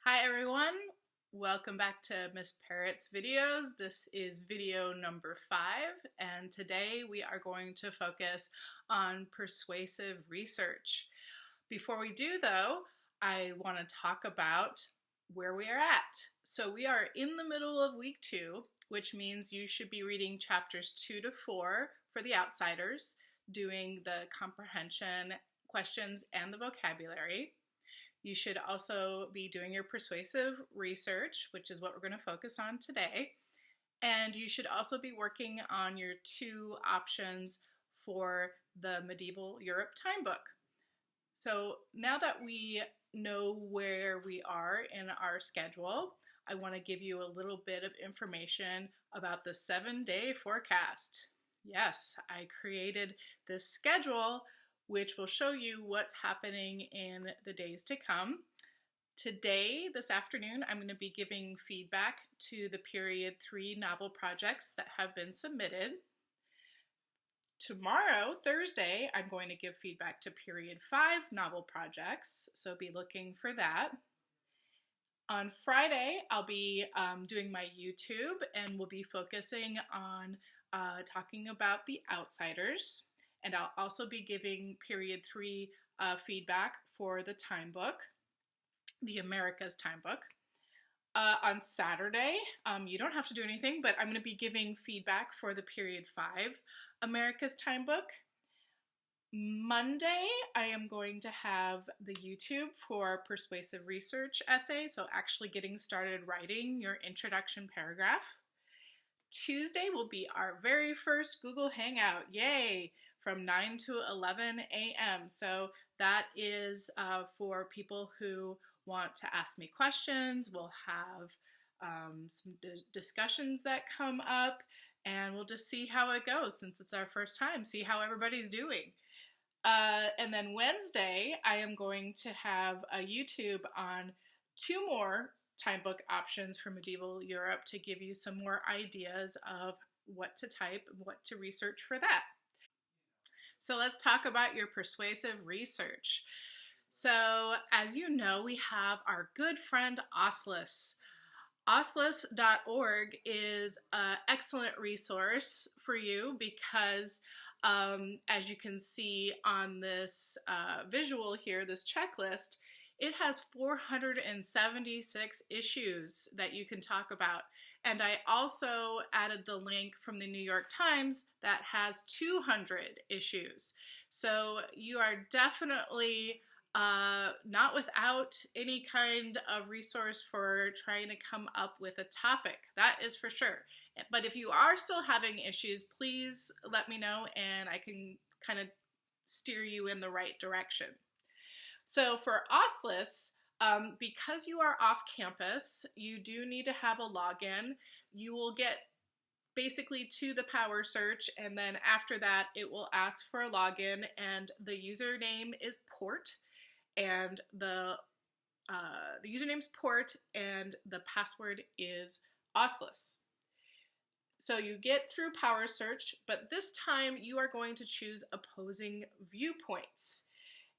Hi everyone, welcome back to Miss Parrott's videos. This is video number 5, and today we are going to focus on persuasive research. Before we do though, I want to talk about where we are at. So we are in the middle of week 2, which means you should be reading chapters 2 to 4 for the outsiders, doing the comprehension questions and the vocabulary. You should also be doing your persuasive research, which is what we're going to focus on today. And you should also be working on your 2 options for the Medieval Europe time book. So now that we know where we are in our schedule, I want to give you a little bit of information about the 7-day forecast. Yes, I created this schedule which will show you what's happening in the days to come. Today, this afternoon, I'm going to be giving feedback to the period 3 novel projects that have been submitted. Tomorrow, Thursday, I'm going to give feedback to period 5 novel projects, so be looking for that. On Friday, I'll be doing my YouTube, and we'll be focusing on talking about the outsiders. And I'll also be giving period 3 feedback for the time book, the America's time book. On Saturday, you don't have to do anything, but I'm going to be giving feedback for the period 5 America's time book. Monday, I am going to have the YouTube for persuasive research essay, so actually getting started writing your introduction paragraph. Tuesday will be our very first Google Hangout, yay, from 9 to 11 a.m. So that is for people who want to ask me questions. We'll have some discussions that come up, and we'll just see how it goes since it's our first time, see how everybody's doing. And then Wednesday, I am going to have a YouTube on 2 more time book options for Medieval Europe to give you some more ideas of what to type and what to research for that. So let's talk about your persuasive research. So as you know, we have our good friend OSLIS. OSLIS.org is an excellent resource for you because as you can see on this visual here, this checklist, it has 476 issues that you can talk about. And I also added the link from the New York Times that has 200 issues. So you are definitely not without any kind of resource for trying to come up with a topic. That is for sure. But if you are still having issues, please let me know and I can kind of steer you in the right direction. So for OSLIS, because you are off campus, you do need to have a login. You will get basically to the power search, and then after that, it will ask for a login, and the username is Port, and the username's Port, and the password is OSLIS. So you get through power search, but this time you are going to choose opposing viewpoints.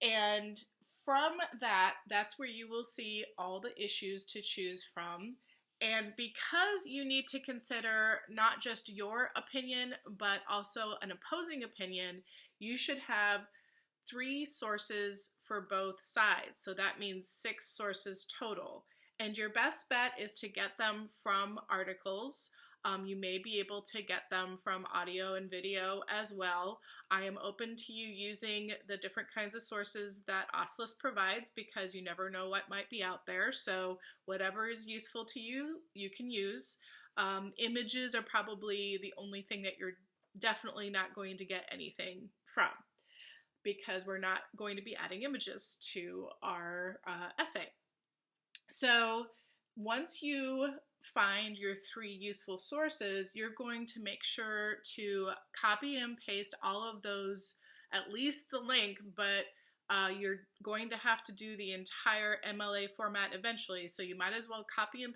And from that, that's where you will see all the issues to choose from. And because you need to consider not just your opinion, but also an opposing opinion, you should have 3 sources for both sides. So that means 6 sources total. And your best bet is to get them from articles. You may be able to get them from audio and video as well. I am open to you using the different kinds of sources that OSLIS provides because you never know what might be out there. So whatever is useful to you, you can use. Images are probably the only thing that you're definitely not going to get anything from because we're not going to be adding images to our essay. So once you find your 3 useful sources, you're going to make sure to copy and paste all of those, at least the link, but you're going to have to do the entire MLA format eventually, so you might as well copy and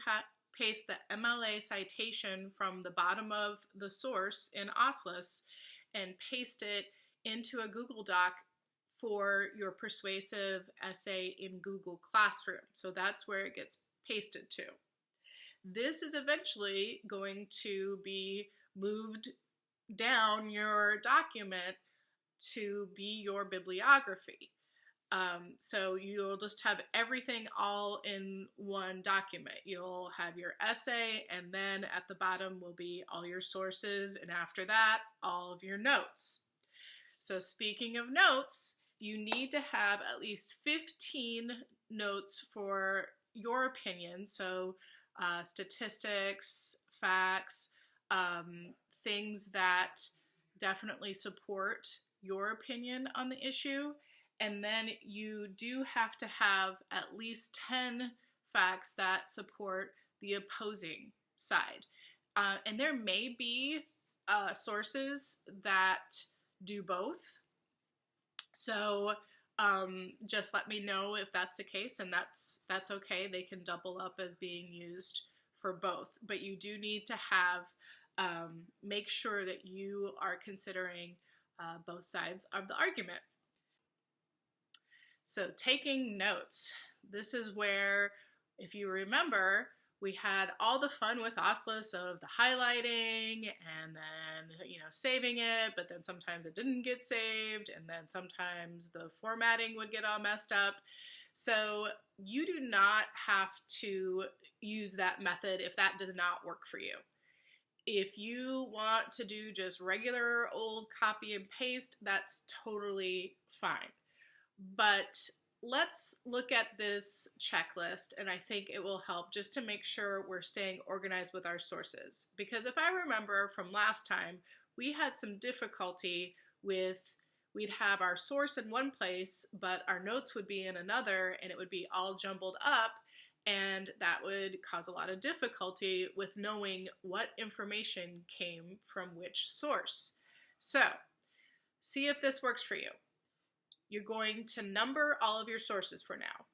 paste the MLA citation from the bottom of the source in OSLIS and paste it into a Google Doc for your persuasive essay in Google Classroom. So that's where it gets pasted to. This is eventually going to be moved down your document to be your bibliography. So you'll just have everything all in one document. You'll have your essay, and then at the bottom will be all your sources, and after that, all of your notes. So speaking of notes, you need to have at least 15 notes for your opinion. So statistics, facts, things that definitely support your opinion on the issue. And then you do have to have at least 10 facts that support the opposing side. And there may be sources that do both. So just let me know if that's the case, and that's okay. They can double up as being used for both. But you do need to have, make sure that you are considering both sides of the argument. So taking notes. This is where, if you remember, we had all the fun with OSLIS of the highlighting and then, saving it, but then sometimes it didn't get saved, and then sometimes the formatting would get all messed up. So you do not have to use that method if that does not work for you. If you want to do just regular old copy and paste, that's totally fine. But let's look at this checklist, and I think it will help just to make sure we're staying organized with our sources. Because if I remember from last time, we had some difficulty with, we'd have our source in one place, but our notes would be in another, and it would be all jumbled up, and that would cause a lot of difficulty with knowing what information came from which source. So, see if this works for you. You're going to number all of your sources for now.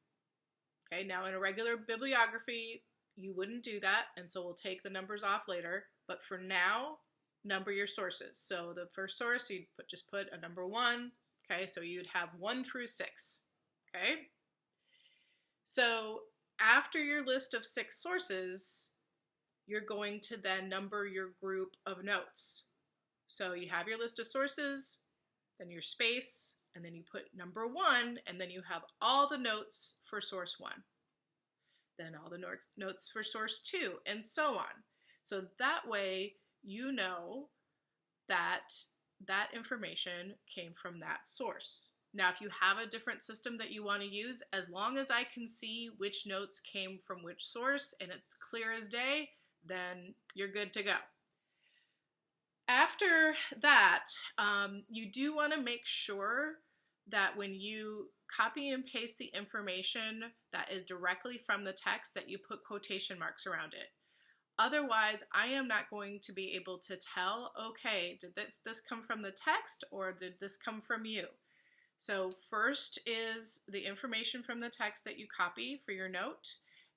Okay, now in a regular bibliography, you wouldn't do that, and so we'll take the numbers off later. But for now, number your sources. So the first source, you'd just put a number 1. Okay, so you'd have 1 through 6. Okay? So after your list of 6 sources, you're going to then number your group of notes. So you have your list of sources, then your space, and then you put number 1, and then you have all the notes for source 1. Then all the notes for source 2, and so on. So that way you know that that information came from that source. Now, if you have a different system that you want to use, as long as I can see which notes came from which source and it's clear as day, then you're good to go. After that, you do want to make sure that when you copy and paste the information that is directly from the text, that you put quotation marks around it. Otherwise, I am not going to be able to tell, okay, did this come from the text or did this come from you? So first is the information from the text that you copy for your note,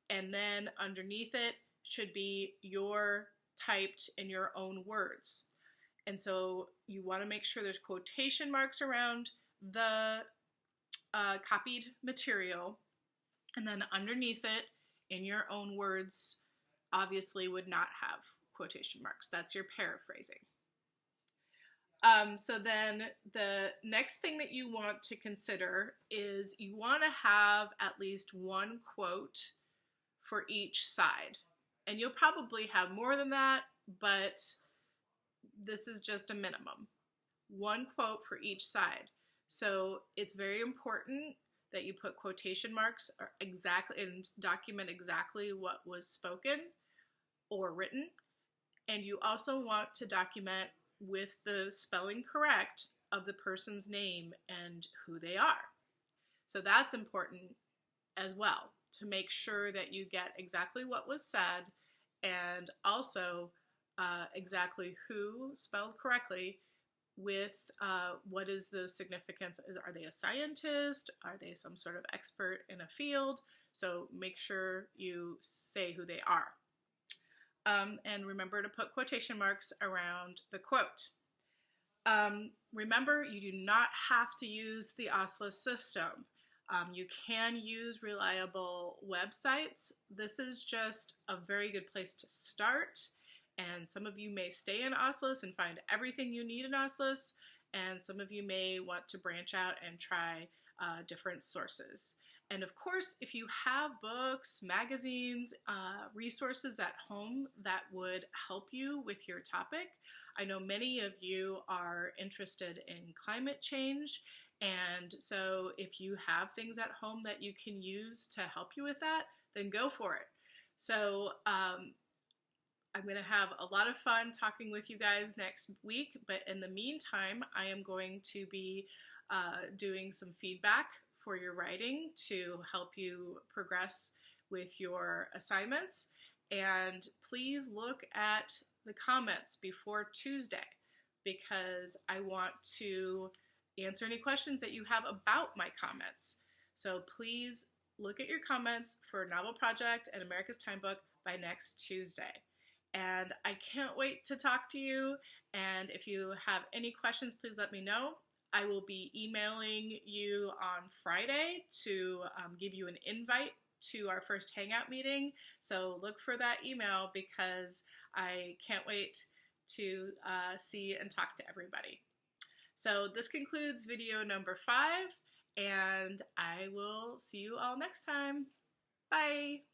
and then underneath it should be your typed in your own words. And so you want to make sure there's quotation marks around the copied material, and then underneath it, in your own words, obviously would not have quotation marks. That's your paraphrasing. So then the next thing that you want to consider is you want to have at least 1 quote for each side. And you'll probably have more than that, but this is just a minimum. 1 quote for each side. So it's very important that you put quotation marks exactly and document exactly what was spoken or written. And you also want to document with the spelling correct of the person's name and who they are. So that's important as well, to make sure that you get exactly what was said and also exactly who spelled correctly with what is the significance. Are they a scientist? Are they some sort of expert in a field? So make sure you say who they are. And remember to put quotation marks around the quote. Remember, you do not have to use the OSLIS system. You can use reliable websites. This is just a very good place to start. And some of you may stay in OSLIS and find everything you need in OSLIS, and some of you may want to branch out and try different sources. And of course, if you have books, magazines, resources at home that would help you with your topic, I know many of you are interested in climate change, and so if you have things at home that you can use to help you with that, then go for it. So I'm going to have a lot of fun talking with you guys next week, but in the meantime, I am going to be doing some feedback for your writing to help you progress with your assignments. And please look at the comments before Tuesday, because I want to answer any questions that you have about my comments. So please look at your comments for Novel Project and America's Time Book by next Tuesday. And I can't wait to talk to you. And if you have any questions, please let me know. I will be emailing you on Friday to give you an invite to our first Hangout meeting. So look for that email, because I can't wait to see and talk to everybody. So this concludes video number 5, and I will see you all next time. Bye!